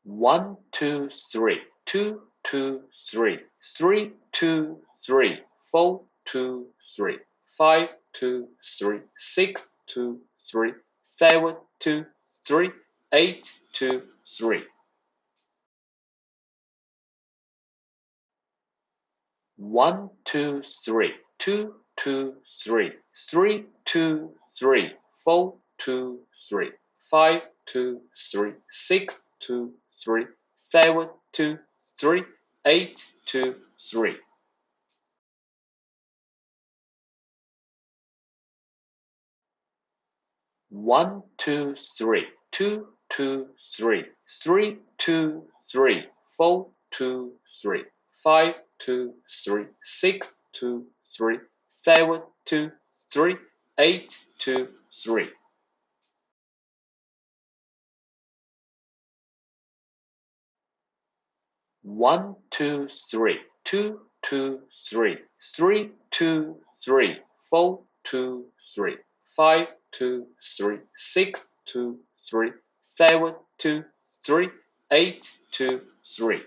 1, 2, 3, 2, 2, 3, 3, 2, 3, 4, 2, 3, 5, 2, 3, 6, 2, 3, 7, 2, 3, 8, 2, 3. 1, 2, 3, 2, 2, 3, 3, 2, 3, 4, 2, 3, 5, 2, 3, 6, 2, 3, 7, 2, 3, 8, 2, 3. 1, 2, 3, 2, 2, 3, 3, 2, 3, 4, 2, 3, 5, 2, 3, 6, 2, 3, 7, 2, 3, 8, 2, 3. 1, 2, 3, 2, 2, 3, 3, 2, 3, 4, 2, 3, 5, 2, 3, 6, 2, 3, 7, 2, 3, 8, 2, 3.